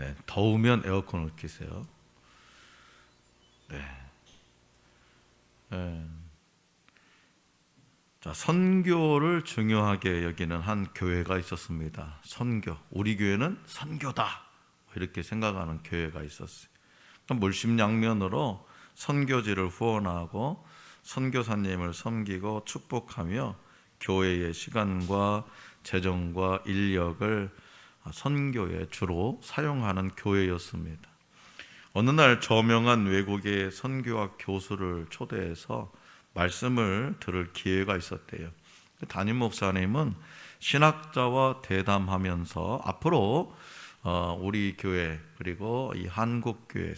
네, 더우면 에어컨을 켜세요. 네. 네. 자, 선교를 중요하게 여기는 한 교회가 있었습니다. 선교. 우리 교회는 선교다, 이렇게 생각하는 교회가 있었어요. 물심양면으로 선교지를 후원하고 선교사님을 섬기고 축복하며 교회의 시간과 재정과 인력을 선교에 주로 사용하는 교회였습니다. 어느 날 저명한 외국의 선교학 교수를 초대해서 말씀을 들을 기회가 있었대요. 담임 목사님은 신학자와 대담하면서 앞으로 우리 교회, 그리고 이 한국 교회,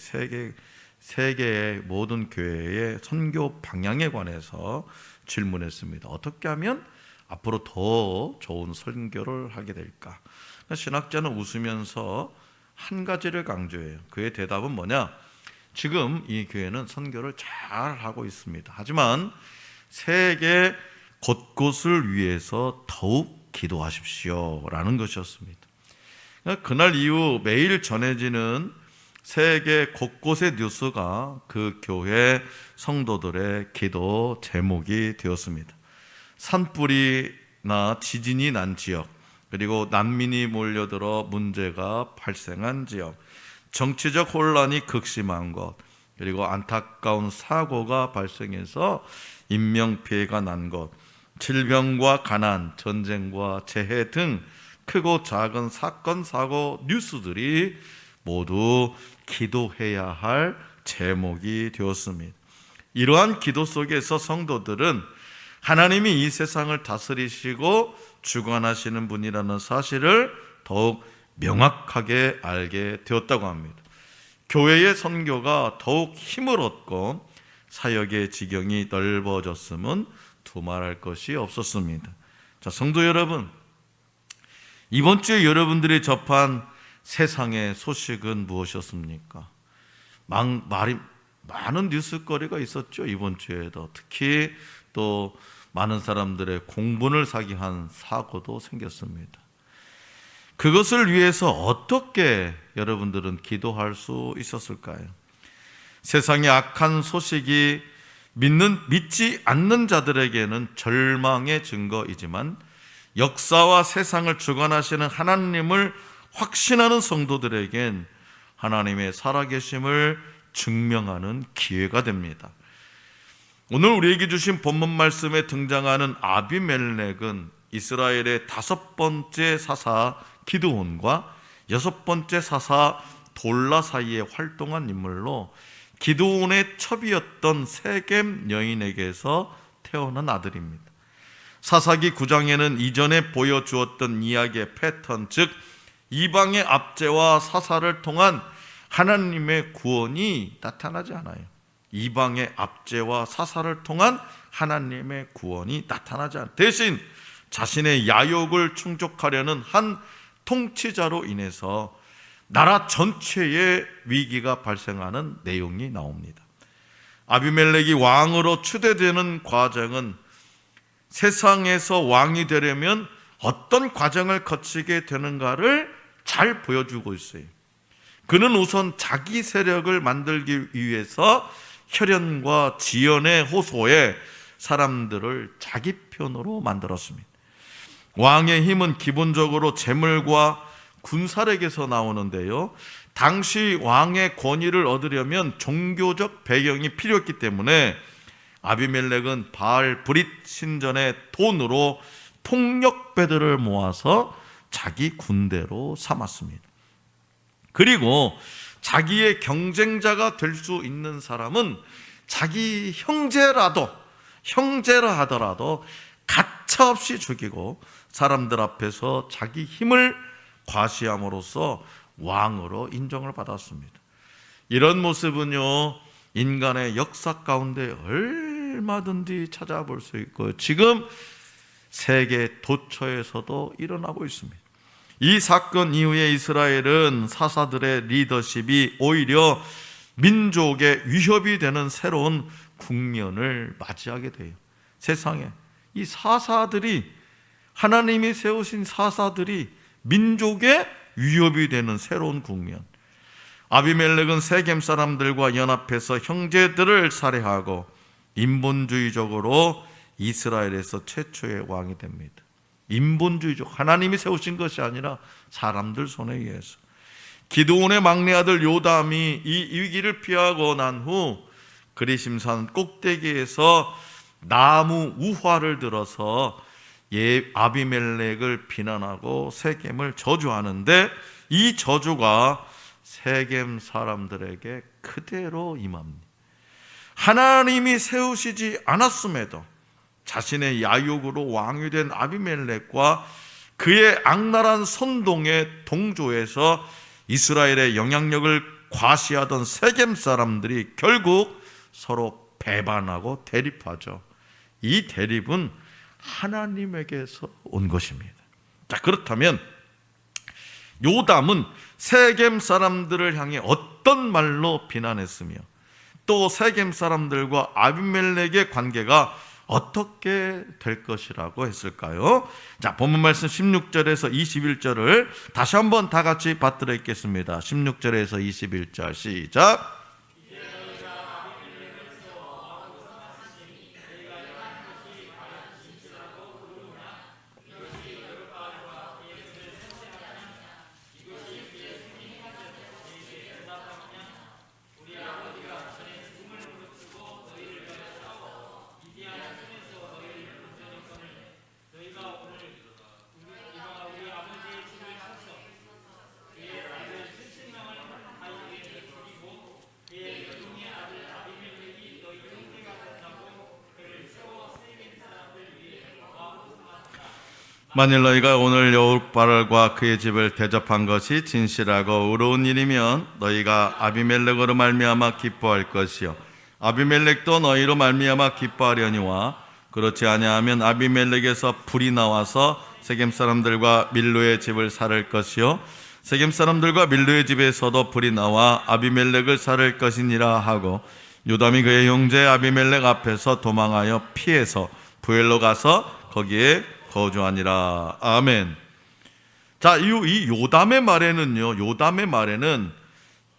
세계의 모든 교회의 선교 방향에 관해서 질문했습니다. 어떻게 하면 앞으로 더 좋은 선교를 하게 될까? 신학자는 웃으면서 한 가지를 강조해요. 그의 대답은 뭐냐? 지금 이 교회는 선교를 잘 하고 있습니다. 하지만 세계 곳곳을 위해서 더욱 기도하십시오 라는 것이었습니다. 그날 이후 매일 전해지는 세계 곳곳의 뉴스가 그 교회 성도들의 기도 제목이 되었습니다. 산불이나 지진이 난 지역, 그리고 난민이 몰려들어 문제가 발생한 지역, 정치적 혼란이 극심한 것, 그리고 안타까운 사고가 발생해서 인명피해가 난 것, 질병과 가난, 전쟁과 재해 등 크고 작은 사건, 사고, 뉴스들이 모두 기도해야 할 제목이 되었습니다. 이러한 기도 속에서 성도들은 하나님이 이 세상을 다스리시고 주관하시는 분이라는 사실을 더욱 명확하게 알게 되었다고 합니다. 교회의 선교가 더욱 힘을 얻고 사역의 지경이 넓어졌음은 두말할 것이 없었습니다. 자, 성도 여러분, 이번 주에 여러분들이 접한 세상의 소식은 무엇이었습니까? 많은 뉴스거리가 있었죠. 이번 주에도 특히 또 많은 사람들의 공분을 사게 한 사고도 생겼습니다. 그것을 위해서 어떻게 여러분들은 기도할 수 있었을까요? 세상의 악한 소식이 믿지 않는 자들에게는 절망의 증거이지만 역사와 세상을 주관하시는 하나님을 확신하는 성도들에겐 하나님의 살아계심을 증명하는 기회가 됩니다. 오늘 우리에게 주신 본문 말씀에 등장하는 아비멜렉은 이스라엘의 5번째 사사 기드온과 6번째 사사 돌라 사이에 활동한 인물로 기드온의 첩이었던 세겜 여인에게서 태어난 아들입니다. 사사기 9장에는 이전에 보여주었던 이야기의 패턴, 즉 이방의 압제와 사사를 통한 하나님의 구원이 나타나지 않아요. 이방의 압제와 사사를 통한 하나님의 구원이 나타나지 않아요. 대신 자신의 야욕을 충족하려는 한 통치자로 인해서 나라 전체에 위기가 발생하는 내용이 나옵니다. 아비멜렉이 왕으로 추대되는 과정은 세상에서 왕이 되려면 어떤 과정을 거치게 되는가를 잘 보여주고 있어요. 그는 우선 자기 세력을 만들기 위해서 혈연과 지연의 호소에 사람들을 자기 편으로 만들었습니다. 왕의 힘은 기본적으로 재물과 군사력에서 나오는데요, 당시 왕의 권위를 얻으려면 종교적 배경이 필요했기 때문에 아비멜렉은 바알 브릿 신전의 돈으로 폭력배들을 모아서 자기 군대로 삼았습니다. 그리고 자기의 경쟁자가 될 수 있는 사람은 자기 형제라 하더라도 가차없이 죽이고 사람들 앞에서 자기 힘을 과시함으로써 왕으로 인정을 받았습니다. 이런 모습은요, 인간의 역사 가운데 얼마든지 찾아볼 수 있고 지금 세계 도처에서도 일어나고 있습니다. 이 사건 이후에 이스라엘은 사사들의 리더십이 오히려 민족의 위협이 되는 새로운 국면을 맞이하게 돼요. 세상에 이 사사들이, 하나님이 세우신 사사들이 민족의 위협이 되는 새로운 국면, 아비멜렉은 세겜 사람들과 연합해서 형제들을 살해하고 인본주의적으로 이스라엘에서 최초의 왕이 됩니다. 인본주의적, 하나님이 세우신 것이 아니라 사람들 손에 의해서. 기드온의 막내 아들 요담이 이 위기를 피하고 난 후 그리심산 꼭대기에서 나무 우화를 들어서 아비멜렉을 비난하고 세겜을 저주하는데, 이 저주가 세겜 사람들에게 그대로 임합니다. 하나님이 세우시지 않았음에도 자신의 야욕으로 왕이 된 아비멜렉과 그의 악랄한 선동에 동조해서 이스라엘의 영향력을 과시하던 세겜 사람들이 결국 서로 배반하고 대립하죠. 이 대립은 하나님에게서 온 것입니다. 자, 그렇다면 요담은 세겜 사람들을 향해 어떤 말로 비난했으며 또 세겜 사람들과 아비멜렉의 관계가 어떻게 될 것이라고 했을까요? 자, 본문 말씀 16절에서 21절을 다시 한번 다 같이 받들어 읽겠습니다. 16절에서 21절 시작. 만일 너희가 오늘 여룹바알과 그의 집을 대접한 것이 진실하고 의로운 일이면 너희가 아비멜렉으로 말미암아 기뻐할 것이요 아비멜렉도 너희로 말미암아 기뻐하려니와 그렇지 아니하면 아비멜렉에서 불이 나와서 세겜 사람들과 밀로의 집을 살을 것이요 세겜 사람들과 밀로의 집에서도 불이 나와 아비멜렉을 살을 것이니라 하고, 요담이 그의 형제 아비멜렉 앞에서 도망하여 피해서 부엘로 가서 거기에 거주하니라. 아멘. 자, 이 요담의 말에는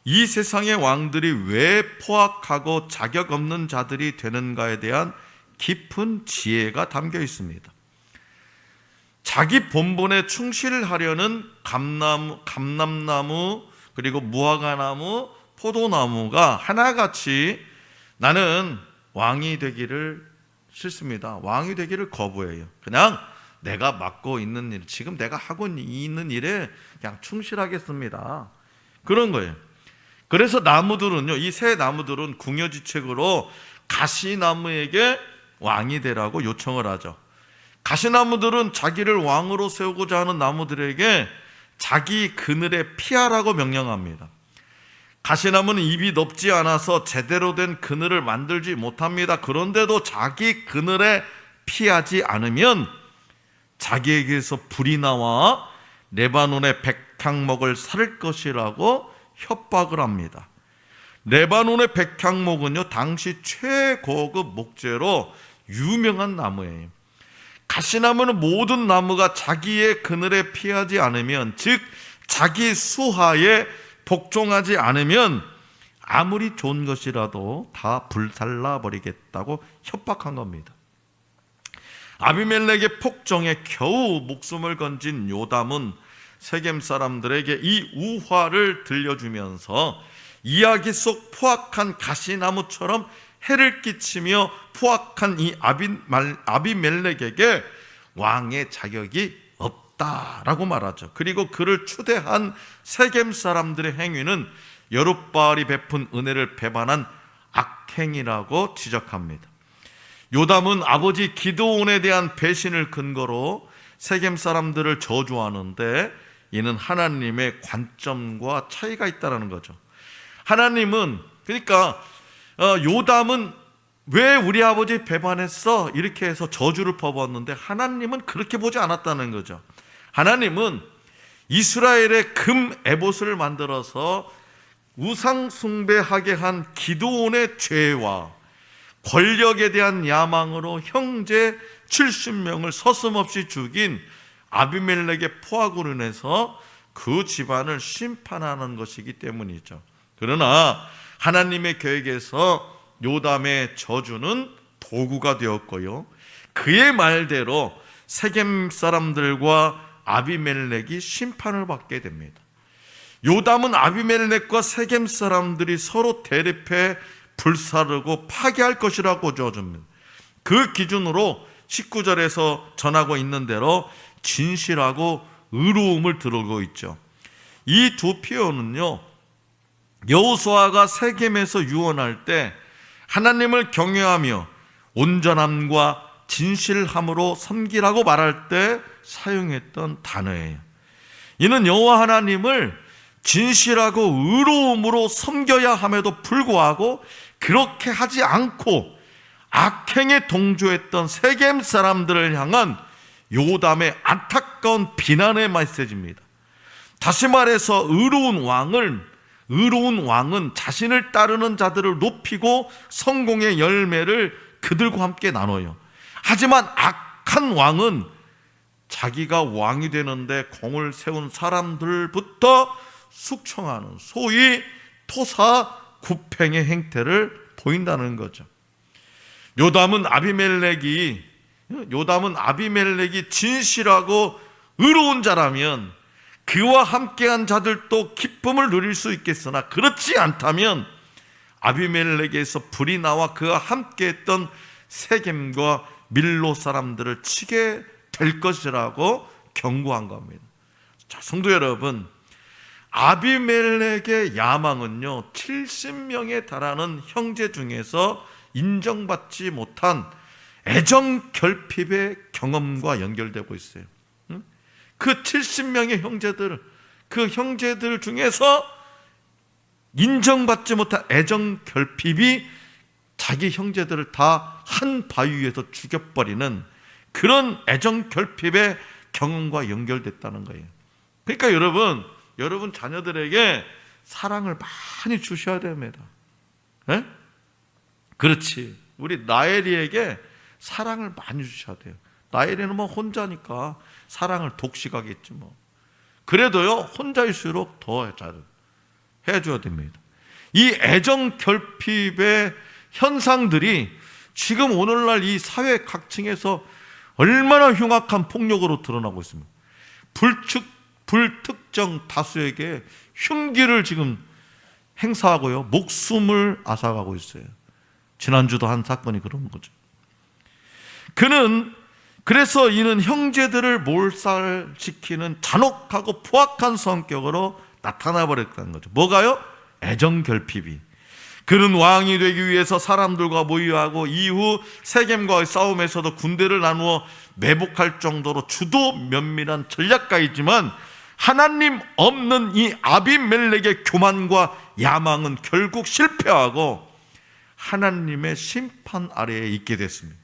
이 세상의 왕들이 왜 포악하고 자격 없는 자들이 되는가에 대한 깊은 지혜가 담겨 있습니다. 자기 본분에 충실하려는 감람나무 그리고 무화과나무, 포도나무가 하나같이 나는 왕이 되기를 싫습니다. 왕이 되기를 거부해요. 그냥 내가 맡고 있는 일, 지금 내가 하고 있는 일에 그냥 충실하겠습니다. 그런 거예요. 그래서 나무들은요, 이 새 나무들은 궁여지책으로 가시나무에게 왕이 되라고 요청을 하죠. 가시나무들은 자기를 왕으로 세우고자 하는 나무들에게 자기 그늘에 피하라고 명령합니다. 가시나무는 잎이 높지 않아서 제대로 된 그늘을 만들지 못합니다. 그런데도 자기 그늘에 피하지 않으면 자기에게서 불이 나와 레바논의 백향목을 살 것이라고 협박을 합니다. 레바논의 백향목은요, 당시 최고급 목재로 유명한 나무예요. 가시나무는 모든 나무가 자기의 그늘에 피하지 않으면, 즉 자기 수하에 복종하지 않으면 아무리 좋은 것이라도 다 불살라 버리겠다고 협박한 겁니다. 아비멜렉의 폭정에 겨우 목숨을 건진 요담은 세겜 사람들에게 이 우화를 들려주면서 이야기 속 포악한 가시나무처럼 해를 끼치며 포악한 이 아비멜렉에게 왕의 자격이 없다라고 말하죠. 그리고 그를 추대한 세겜 사람들의 행위는 여룹바알이 베푼 은혜를 배반한 악행이라고 지적합니다. 요담은 아버지 기드온에 대한 배신을 근거로 세겜 사람들을 저주하는데, 이는 하나님의 관점과 차이가 있다는 거죠. 하나님은, 그러니까 요담은 왜 우리 아버지 배반했어? 이렇게 해서 저주를 퍼부었는데, 하나님은 그렇게 보지 않았다는 거죠. 하나님은 이스라엘의 금 에봇을 만들어서 우상 숭배하게 한 기드온의 죄와 권력에 대한 야망으로 형제 70명을 서슴없이 죽인 아비멜렉의 포악으로 인해서 그 집안을 심판하는 것이기 때문이죠. 그러나 하나님의 계획에서 요담의 저주는 도구가 되었고요, 그의 말대로 세겜 사람들과 아비멜렉이 심판을 받게 됩니다. 요담은 아비멜렉과 세겜 사람들이 서로 대립해 불사르고 파괴할 것이라고 주어집니다. 그 기준으로 19절에서 전하고 있는 대로 진실하고 의로움을 드러고 있죠. 이 두 표현은요, 여호수아가 세겜에서 유언할 때 하나님을 경외하며 온전함과 진실함으로 섬기라고 말할 때 사용했던 단어예요. 이는 여호와 하나님을 진실하고 의로움으로 섬겨야 함에도 불구하고 그렇게 하지 않고 악행에 동조했던 세겜 사람들을 향한 요담의 안타까운 비난의 메시지입니다. 다시 말해서 의로운 왕은 자신을 따르는 자들을 높이고 성공의 열매를 그들과 함께 나눠요. 하지만 악한 왕은 자기가 왕이 되는데 공을 세운 사람들부터 숙청하는 소위 토사구팽의 행태를 보인다는 거죠. 요담은 아비멜렉이 진실하고 의로운 자라면 그와 함께한 자들도 기쁨을 누릴 수 있겠으나 그렇지 않다면 아비멜렉에서 불이 나와 그와 함께했던 세겜과 밀로 사람들을 치게 될 것이라고 경고한 겁니다. 자, 성도 여러분, 아비멜렉의 야망은요 70명에 달하는 형제 중에서 인정받지 못한 애정 결핍의 경험과 연결되고 있어요. 그 70명의 형제들 중에서 인정받지 못한 애정 결핍이 자기 형제들을 다 한 바위 위에서 죽여버리는 그런 애정 결핍의 경험과 연결됐다는 거예요. 그러니까 여러분 자녀들에게 사랑을 많이 주셔야 됩니다. 네? 그렇지. 우리 나엘이에게 사랑을 많이 주셔야 돼요. 나엘이는 뭐 혼자니까 사랑을 독식하겠지 뭐. 그래도요 혼자일수록 더 잘 해줘야 됩니다. 이 애정 결핍의 현상들이 지금 오늘날 이 사회 각층에서 얼마나 흉악한 폭력으로 드러나고 있습니다. 불특정 다수에게 흉기를 지금 행사하고요 목숨을 앗아가고 있어요. 지난주도 한 사건이 그런 거죠. 그래서 이는 형제들을 몰살시키는 잔혹하고 포악한 성격으로 나타나 버렸다는 거죠. 뭐가요? 애정 결핍이. 그는 왕이 되기 위해서 사람들과 모의하고 이후 세겜과의 싸움에서도 군대를 나누어 매복할 정도로 주도 면밀한 전략가이지만 하나님 없는 이 아비멜렉의 교만과 야망은 결국 실패하고 하나님의 심판 아래에 있게 됐습니다.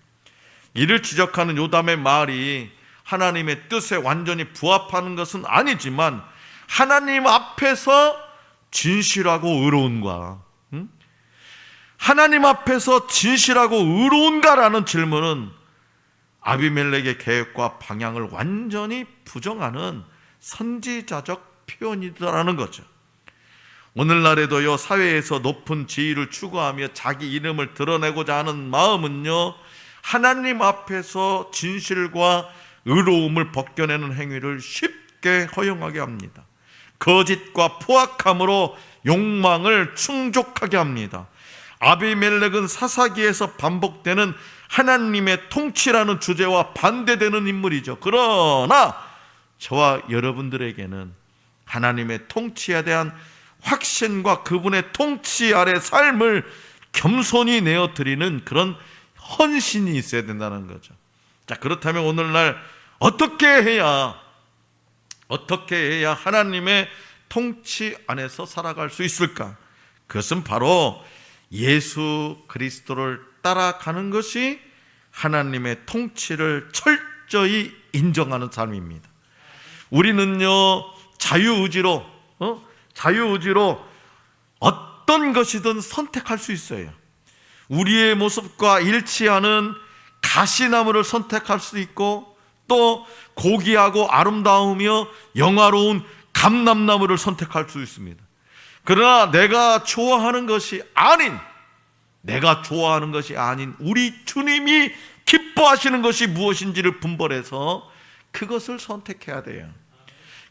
이를 지적하는 요담의 말이 하나님의 뜻에 완전히 부합하는 것은 아니지만 하나님 앞에서 진실하고 의로운가, 하나님 앞에서 진실하고 의로운가라는 질문은 아비멜렉의 계획과 방향을 완전히 부정하는 선지자적 표현이라는 거죠. 오늘날에도요 사회에서 높은 지위를 추구하며 자기 이름을 드러내고자 하는 마음은요 하나님 앞에서 진실과 의로움을 벗겨내는 행위를 쉽게 허용하게 합니다. 거짓과 포악함으로 욕망을 충족하게 합니다. 아비멜렉은 사사기에서 반복되는 하나님의 통치라는 주제와 반대되는 인물이죠. 그러나 저와 여러분들에게는 하나님의 통치에 대한 확신과 그분의 통치 아래 삶을 겸손히 내어드리는 그런 헌신이 있어야 된다는 거죠. 자, 그렇다면 오늘날 어떻게 해야 하나님의 통치 안에서 살아갈 수 있을까? 그것은 바로 예수 그리스도를 따라가는 것이 하나님의 통치를 철저히 인정하는 삶입니다. 우리는요 자유의지로 어떤 것이든 선택할 수 있어요. 우리의 모습과 일치하는 가시나무를 선택할 수 있고 또 고귀하고 아름다우며 영화로운 감람나무를 선택할 수 있습니다. 그러나 내가 좋아하는 것이 아닌 우리 주님이 기뻐하시는 것이 무엇인지를 분별해서 그것을 선택해야 돼요.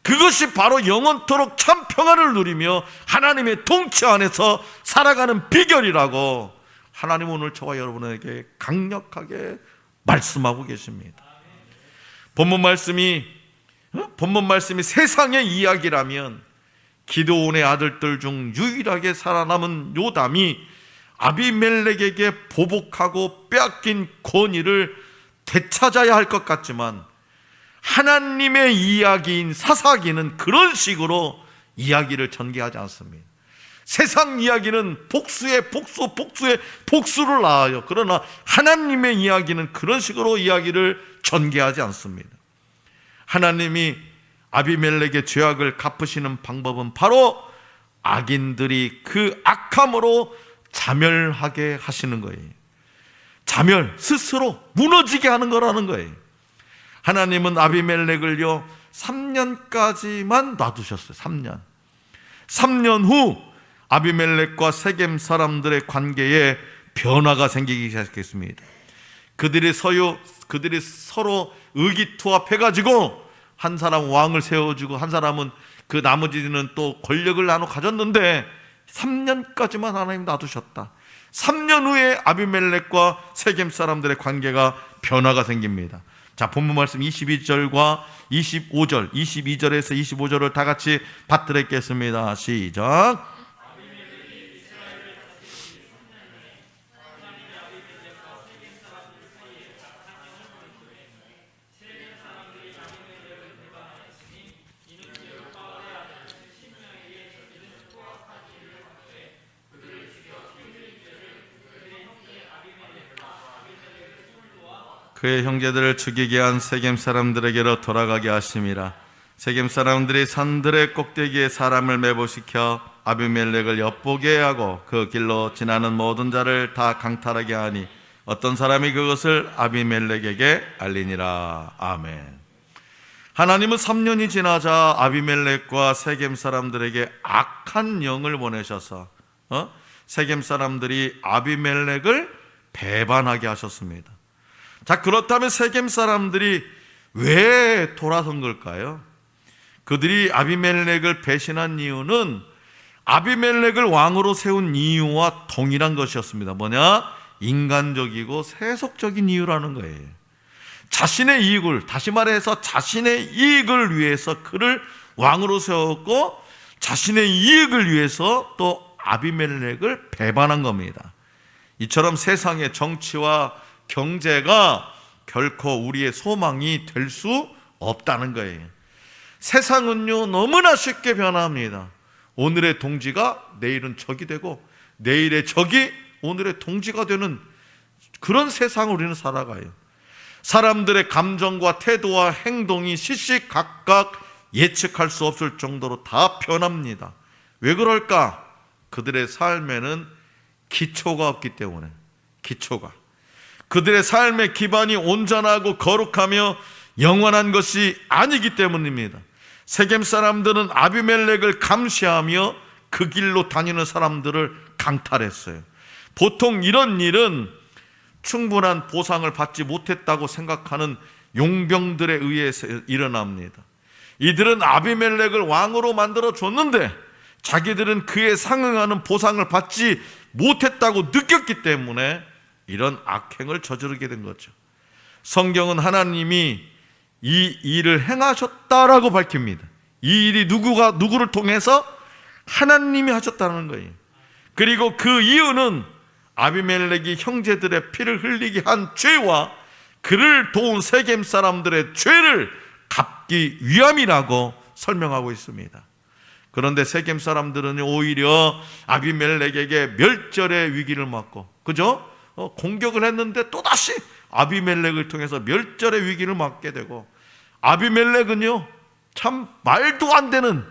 그것이 바로 영원토록 참 평안을 누리며 하나님의 통치 안에서 살아가는 비결이라고 하나님은 오늘 저와 여러분에게 강력하게 말씀하고 계십니다. 본문 말씀이 세상의 이야기라면 기드온의 아들들 중 유일하게 살아남은 요담이 아비멜렉에게 보복하고 빼앗긴 권위를 되찾아야 할 것 같지만 하나님의 이야기인 사사기는 그런 식으로 이야기를 전개하지 않습니다. 세상 이야기는 복수의 복수를 낳아요. 그러나 하나님의 이야기는 그런 식으로 이야기를 전개하지 않습니다. 하나님이 아비멜렉의 죄악을 갚으시는 방법은 바로 악인들이 그 악함으로 자멸하게 하시는 거예요. 스스로 무너지게 하는 거라는 거예요. 하나님은 아비멜렉을요 3년까지만 놔두셨어요. 3년 후 아비멜렉과 세겜 사람들의 관계에 변화가 생기기 시작했습니다. 그들이 서로 의기투합해가지고 한 사람 왕을 세워주고 한 사람은 그 나머지는 또 권력을 나눠 가졌는데 3년까지만 하나님 놔두셨다. 3년 후에 아비멜렉과 세겜 사람들의 관계가 변화가 생깁니다. 자, 본문 말씀 22절과 25절, 22절에서 25절을 다 같이 받들어 읽겠습니다. 시작. 그의 형제들을 죽이게 한 세겜 사람들에게로 돌아가게 하심이라. 세겜 사람들이 산들의 꼭대기에 사람을 매복시켜 아비멜렉을 엿보게 하고 그 길로 지나는 모든 자를 다 강탈하게 하니 어떤 사람이 그것을 아비멜렉에게 알리니라. 아멘. 하나님은 3년이 지나자 아비멜렉과 세겜 사람들에게 악한 영을 보내셔서 세겜 사람들이 아비멜렉을 배반하게 하셨습니다. 자, 그렇다면 세겜 사람들이 왜 돌아선 걸까요? 그들이 아비멜렉을 배신한 이유는 아비멜렉을 왕으로 세운 이유와 동일한 것이었습니다. 뭐냐? 인간적이고 세속적인 이유라는 거예요. 자신의 이익을, 다시 말해서 자신의 이익을 위해서 그를 왕으로 세웠고 자신의 이익을 위해서 또 아비멜렉을 배반한 겁니다. 이처럼 세상의 정치와 경제가 결코 우리의 소망이 될 수 없다는 거예요. 세상은요 너무나 쉽게 변합니다. 오늘의 동지가 내일은 적이 되고 내일의 적이 오늘의 동지가 되는 그런 세상을 우리는 살아가요. 사람들의 감정과 태도와 행동이 시시각각 예측할 수 없을 정도로 다 변합니다. 왜 그럴까? 그들의 삶에는 기초가 없기 때문에. 그들의 삶의 기반이 온전하고 거룩하며 영원한 것이 아니기 때문입니다. 세겜 사람들은 아비멜렉을 감시하며 그 길로 다니는 사람들을 강탈했어요. 보통 이런 일은 충분한 보상을 받지 못했다고 생각하는 용병들에 의해서 일어납니다. 이들은 아비멜렉을 왕으로 만들어 줬는데 자기들은 그에 상응하는 보상을 받지 못했다고 느꼈기 때문에 이런 악행을 저지르게 된 거죠. 성경은 하나님이 이 일을 행하셨다라고 밝힙니다. 이 일이 누구를 통해서? 하나님이 하셨다는 거예요. 그리고 그 이유는 아비멜렉이 형제들의 피를 흘리게 한 죄와 그를 도운 세겜 사람들의 죄를 갚기 위함이라고 설명하고 있습니다. 그런데 세겜 사람들은 오히려 아비멜렉에게 멸절의 위기를 맞고, 그죠? 공격을 했는데 또다시 아비멜렉을 통해서 멸절의 위기를 맞게 되고, 아비멜렉은요 참 말도 안 되는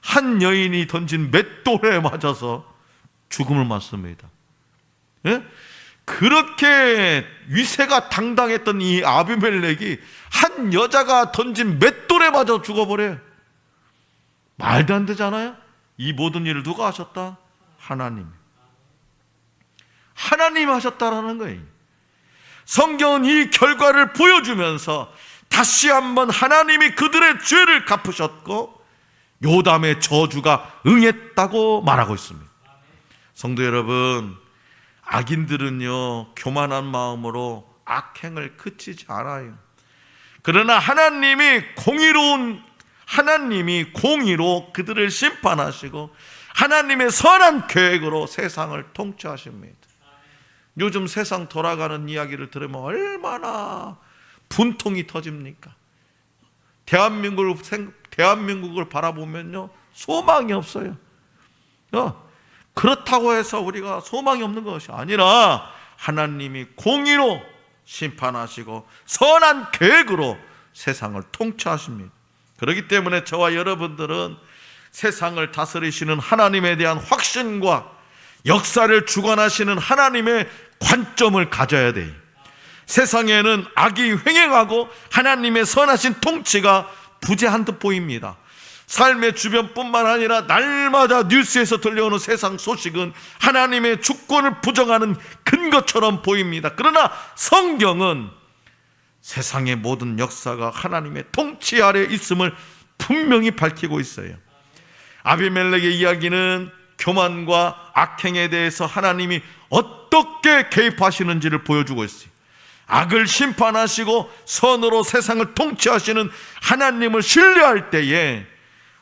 한 여인이 던진 맷돌에 맞아서 죽음을 맞습니다. 예? 그렇게 위세가 당당했던 이 아비멜렉이 한 여자가 던진 맷돌에 맞아 죽어버려요. 말도 안 되잖아요. 이 모든 일을 누가 하셨다? 하나님. 하나님 하셨다라는 거예요. 성경은 이 결과를 보여주면서 다시 한번 하나님이 그들의 죄를 갚으셨고 요담의 저주가 응했다고 말하고 있습니다. 성도 여러분, 악인들은요 교만한 마음으로 악행을 그치지 않아요. 그러나 하나님이 공의로 그들을 심판하시고 하나님의 선한 계획으로 세상을 통치하십니다. 요즘 세상 돌아가는 이야기를 들으면 얼마나 분통이 터집니까? 대한민국을 바라보면요 소망이 없어요. 그렇다고 해서 우리가 소망이 없는 것이 아니라 하나님이 공의로 심판하시고 선한 계획으로 세상을 통치하십니다. 그렇기 때문에 저와 여러분들은 세상을 다스리시는 하나님에 대한 확신과 역사를 주관하시는 하나님의 관점을 가져야 돼요. 세상에는 악이 횡행하고 하나님의 선하신 통치가 부재한 듯 보입니다. 삶의 주변뿐만 아니라 날마다 뉴스에서 들려오는 세상 소식은 하나님의 주권을 부정하는 근거처럼 보입니다. 그러나 성경은 세상의 모든 역사가 하나님의 통치 아래 있음을 분명히 밝히고 있어요. 아비멜렉의 이야기는 교만과 악행에 대해서 하나님이 어떻게 개입하시는지를 보여주고 있어요. 악을 심판하시고 선으로 세상을 통치하시는 하나님을 신뢰할 때에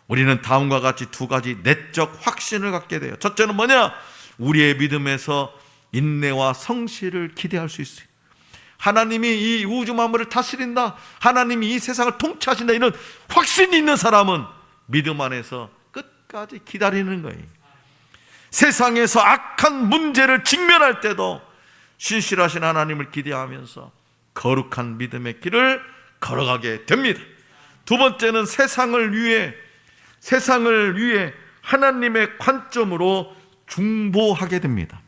우리는 다음과 같이 두 가지 내적 확신을 갖게 돼요. 첫째는 뭐냐? 우리의 믿음에서 인내와 성실을 기대할 수 있어요. 하나님이 이 우주 만물을 다스린다, 하나님이 이 세상을 통치하신다, 이런 확신이 있는 사람은 믿음 안에서 끝까지 기다리는 거예요. 세상에서 악한 문제를 직면할 때도 신실하신 하나님을 기대하면서 거룩한 믿음의 길을 걸어가게 됩니다. 두 번째는 세상을 위해 하나님의 관점으로 중보하게 됩니다.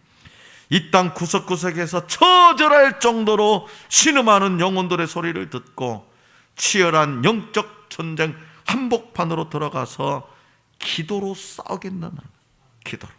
이 땅 구석구석에서 처절할 정도로 신음하는 영혼들의 소리를 듣고 치열한 영적 전쟁 한복판으로 들어가서 기도로 싸우겠다는 기도로.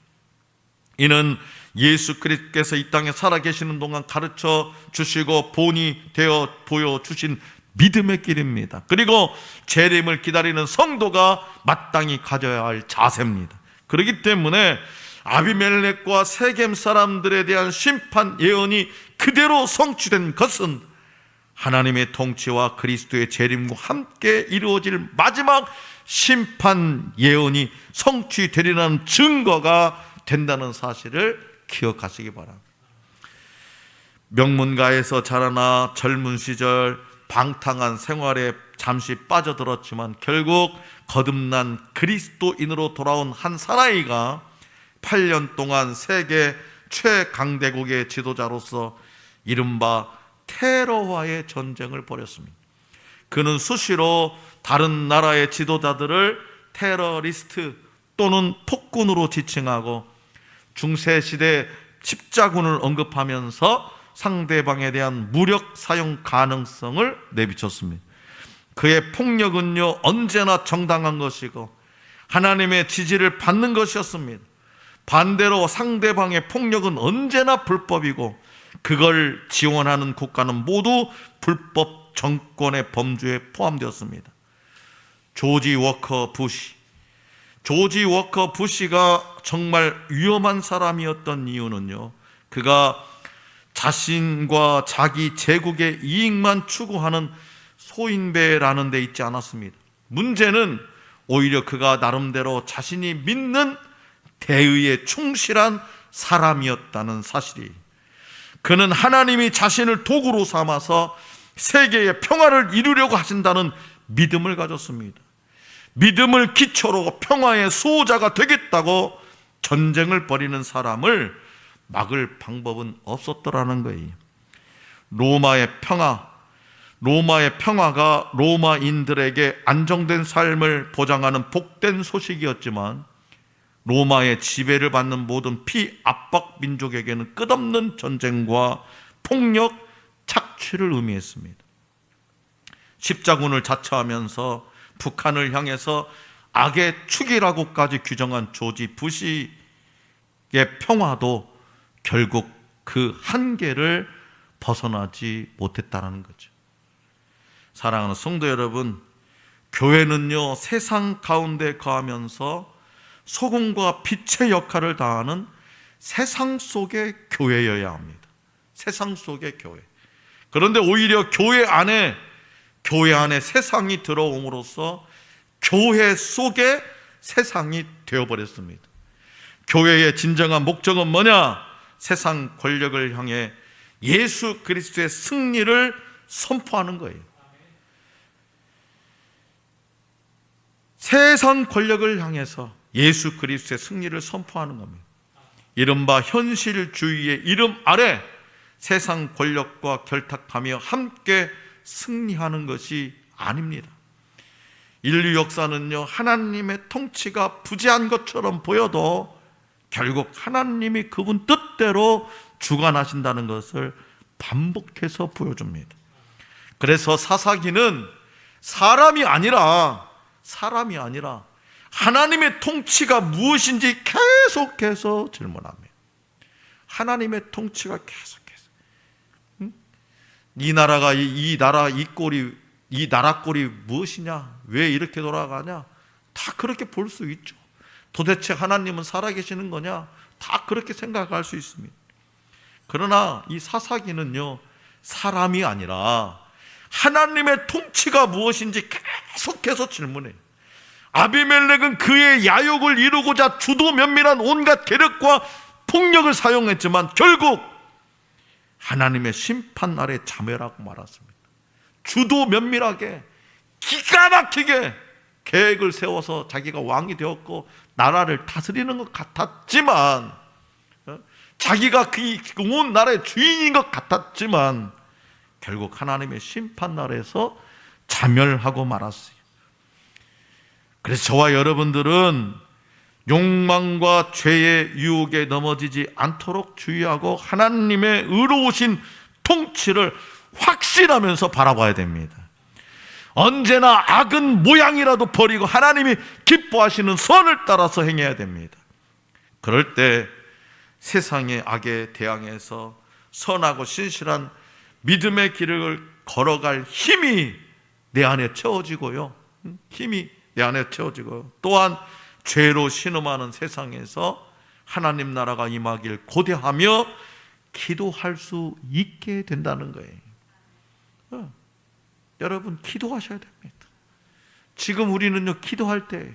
이는 예수 그리스도께서 이 땅에 살아계시는 동안 가르쳐 주시고 본이 되어 보여주신 믿음의 길입니다. 그리고 재림을 기다리는 성도가 마땅히 가져야 할 자세입니다. 그렇기 때문에 아비멜렉과 세겜 사람들에 대한 심판 예언이 그대로 성취된 것은 하나님의 통치와 그리스도의 재림과 함께 이루어질 마지막 심판 예언이 성취되리라는 증거가 된다는 사실을 기억하시기 바랍니다. 명문가에서 자라나 젊은 시절 방탕한 생활에 잠시 빠져들었지만 결국 거듭난 그리스도인으로 돌아온 한 사나이가 8년 동안 세계 최강대국의 지도자로서 이른바 테러와의 전쟁을 벌였습니다. 그는 수시로 다른 나라의 지도자들을 테러리스트 또는 폭군으로 지칭하고 중세시대 십자군을 언급하면서 상대방에 대한 무력 사용 가능성을 내비쳤습니다. 그의 폭력은요 언제나 정당한 것이고 하나님의 지지를 받는 것이었습니다. 반대로 상대방의 폭력은 언제나 불법이고 그걸 지원하는 국가는 모두 불법 정권의 범주에 포함되었습니다. 조지 워커 부시가 정말 위험한 사람이었던 이유는요, 그가 자신과 자기 제국의 이익만 추구하는 소인배라는 데 있지 않았습니다. 문제는 오히려 그가 나름대로 자신이 믿는 대의에 충실한 사람이었다는 사실이. 그는 하나님이 자신을 도구로 삼아서 세계의 평화를 이루려고 하신다는 믿음을 가졌습니다. 믿음을 기초로 평화의 수호자가 되겠다고 전쟁을 벌이는 사람을 막을 방법은 없었더라는 거예요. 로마의 평화가 로마인들에게 안정된 삶을 보장하는 복된 소식이었지만 로마의 지배를 받는 모든 피압박 민족에게는 끝없는 전쟁과 폭력, 착취를 의미했습니다. 십자군을 자처하면서 북한을 향해서 악의 축이라고까지 규정한 조지 부시의 평화도 결국 그 한계를 벗어나지 못했다는 거죠. 사랑하는 성도 여러분, 교회는요, 세상 가운데 거하면서 소금과 빛의 역할을 다하는 세상 속의 교회여야 합니다. 세상 속의 교회. 그런데 오히려 교회 안에 세상이 들어옴으로써 교회 속에 세상이 되어버렸습니다. 교회의 진정한 목적은 뭐냐? 세상 권력을 향해 예수 그리스도의 승리를 선포하는 거예요. 세상 권력을 향해서 예수 그리스도의 승리를 선포하는 겁니다. 이른바 현실주의의 이름 아래 세상 권력과 결탁하며 함께 승리하는 것이 아닙니다. 인류 역사는요, 하나님의 통치가 부재한 것처럼 보여도 결국 하나님이 그분 뜻대로 주관하신다는 것을 반복해서 보여줍니다. 그래서 사사기는 사람이 아니라 하나님의 통치가 무엇인지 계속해서 질문합니다. 하나님의 통치가 계속해서, 이 나라 꼴이 무엇이냐? 왜 이렇게 돌아가냐? 다 그렇게 볼 수 있죠. 도대체 하나님은 살아계시는 거냐? 다 그렇게 생각할 수 있습니다. 그러나 이 사사기는요, 사람이 아니라 하나님의 통치가 무엇인지 계속해서 질문해요. 아비멜렉은 그의 야욕을 이루고자 주도 면밀한 온갖 계략과 폭력을 사용했지만 결국 하나님의 심판 아래 자멸하고 말았습니다. 주도 면밀하게 기가 막히게 계획을 세워서 자기가 왕이 되었고 나라를 다스리는 것 같았지만, 자기가 그 온 나라의 주인인 것 같았지만 결국 하나님의 심판 날에서 자멸하고 말았어요. 그래서 저와 여러분들은 욕망과 죄의 유혹에 넘어지지 않도록 주의하고 하나님의 의로우신 통치를 확신하면서 바라봐야 됩니다. 언제나 악은 모양이라도 버리고 하나님이 기뻐하시는 선을 따라서 행해야 됩니다. 그럴 때 세상의 악에 대항해서 선하고 신실한 믿음의 길을 걸어갈 힘이 내 안에 채워지고요. 또한 죄로 신음하는 세상에서 하나님 나라가 임하길 고대하며 기도할 수 있게 된다는 거예요. 여러분, 기도하셔야 됩니다. 지금 우리는요, 기도할 때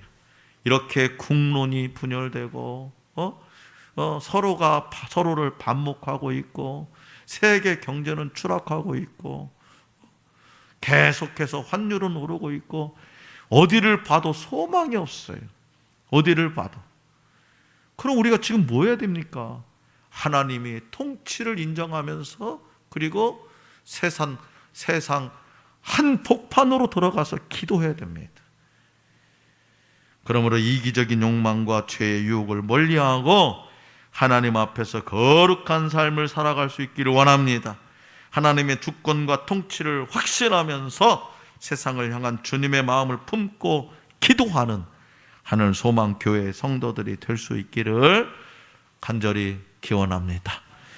이렇게 국론이 분열되고 서로가 서로를 반목하고 있고 세계 경제는 추락하고 있고 계속해서 환율은 오르고 있고 어디를 봐도 소망이 없어요. 어디를 봐도. 그럼 우리가 지금 뭐 해야 됩니까? 하나님이 통치를 인정하면서 그리고 세상 한복판으로 들어가서 기도해야 됩니다. 그러므로 이기적인 욕망과 죄의 유혹을 멀리하고 하나님 앞에서 거룩한 삶을 살아갈 수 있기를 원합니다. 하나님의 주권과 통치를 확신하면서 세상을 향한 주님의 마음을 품고 기도하는 하늘 소망 교회 성도들이 될 수 있기를 간절히 기원합니다.